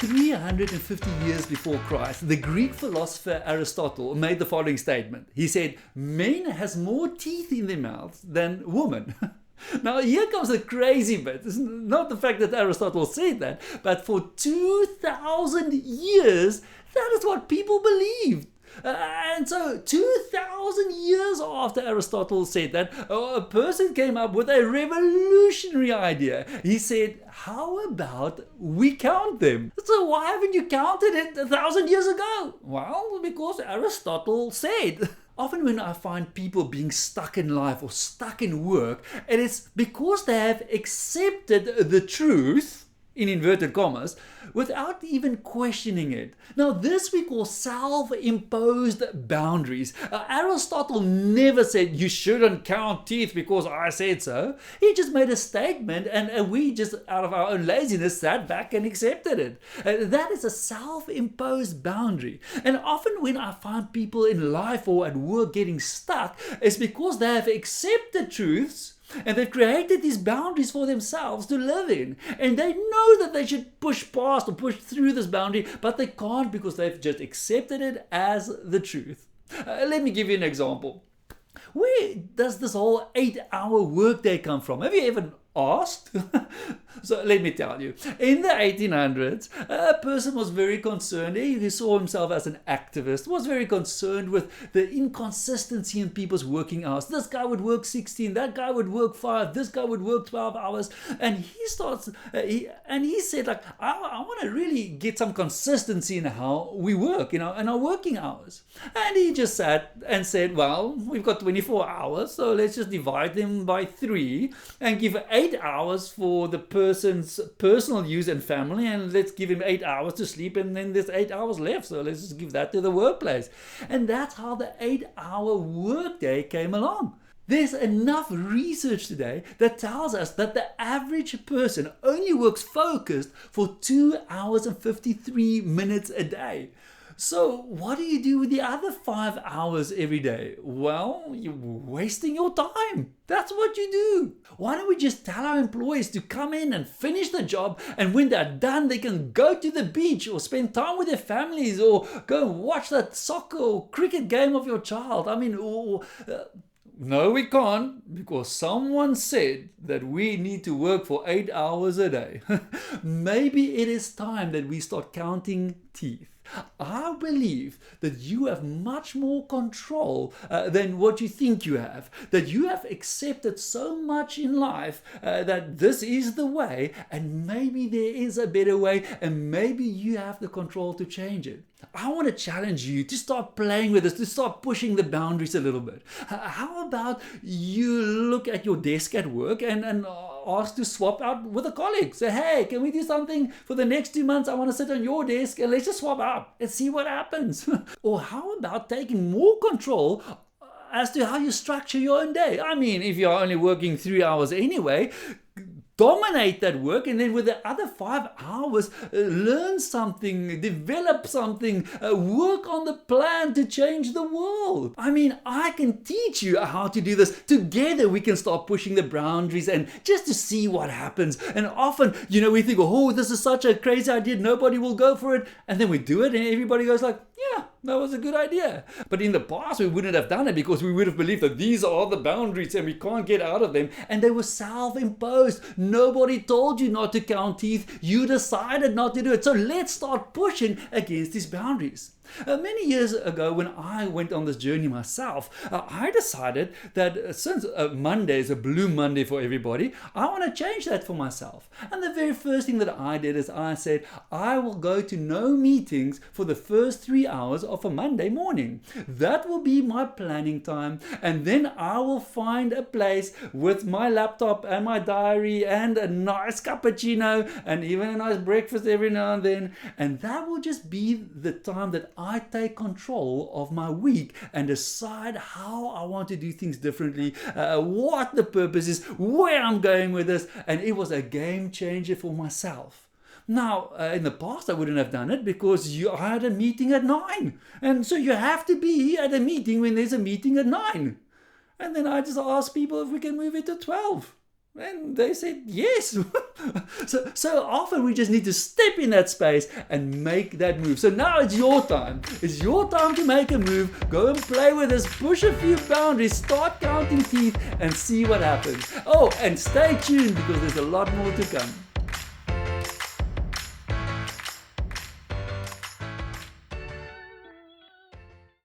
350 years before Christ, the Greek philosopher Aristotle made the following statement. He said, "Men has more teeth in their mouths than women." Now here comes the crazy bit. It's not the fact that Aristotle said that, but for 2,000 years, that is what people believed. And so 2,000 years after Aristotle said that, a person came up with a revolutionary idea. He said, how about we count them? So why haven't you counted it 1,000 years ago? Well, because Aristotle said. Often when I find people being stuck in life or stuck in work, it is because they have accepted the truth, in inverted commas, without even questioning it. Now this we call self-imposed boundaries. Aristotle never said you shouldn't count teeth because I said so. He just made a statement and we just out of our own laziness sat back and accepted it. That is a self-imposed boundary. And often when I find people in life or at work getting stuck, it's because they have accepted truths and they've created these boundaries for themselves to live in. And they know that they should push past or push through this boundary, but they can't because they've just accepted it as the truth. Let me give you an example. Where does this whole 8-hour workday come from? Have you ever asked? So let me tell you, in the 1800s, a person was very concerned. He saw himself as an activist, was very concerned with the inconsistency in people's working hours. This guy would work 16, that guy would work 5, this guy would work 12 hours. And he starts, he said, like, I want to really get some consistency in how we work, in our working hours. And he just sat and said, well, we've got 24 hours, so let's just divide them by 3 and give 8 hours for the person's personal use and family, and let's give him 8 hours to sleep, and then there's 8 hours left, so let's just give that to the workplace. And that's how the 8-hour workday came along. There's enough research today that tells us that the average person only works focused for 2 hours and 53 minutes a day. So what do you do with the other 5 hours every day? Well, you're wasting your time. That's what you do. Why don't we just tell our employees to come in and finish the job, and when they're done, they can go to the beach or spend time with their families or go and watch that soccer or cricket game of your child. No, we can't, because someone said that we need to work for 8 hours a day. Maybe it is time that we start counting teeth. I believe that you have much more control than what you think you have. That you have accepted so much in life that this is the way, and maybe there is a better way, and maybe you have the control to change it. I want to challenge you to start playing with this, to start pushing the boundaries a little bit. How about you look at your desk at work and ask to swap out with a colleague? Say, hey, can we do something for the next 2 months? I want to sit on your desk and let's just swap out and see what happens. Or how about taking more control as to how you structure your own day? I mean, if you're only working 3 hours anyway, dominate that work, and then with the other 5 hours, learn something, develop something, work on the plan to change the world. I mean, I can teach you how to do this. Together we can start pushing the boundaries and just to see what happens. And often, we think, oh, this is such a crazy idea, nobody will go for it. And then we do it and everybody goes like, yeah, that was a good idea. But in the past, we wouldn't have done it because we would have believed that these are the boundaries and we can't get out of them. And they were self-imposed. Nobody told you not to count teeth. You decided not to do it. So let's start pushing against these boundaries. Many years ago, when I went on this journey myself, I decided that since Monday is a blue Monday for everybody, I want to change that for myself. And the very first thing that I did is I said, I will go to no meetings for the first 3 hours of a Monday morning. That will be my planning time. And then I will find a place with my laptop and my diary and a nice cappuccino and even a nice breakfast every now and then. And that will just be the time that I take control of my week and decide how I want to do things differently, what the purpose is, where I'm going with this, and it was a game changer for myself. Now, in the past, I wouldn't have done it because I had a meeting at 9, and so you have to be at a meeting when there's a meeting at 9. And then I just asked people if we can move it to 12. And they said yes. so often we just need to step in that space and make that move. So now it's your time. It's your time to make a move. Go and play with this. Push a few boundaries. Start counting teeth and see what happens. Oh, and stay tuned because there's a lot more to come.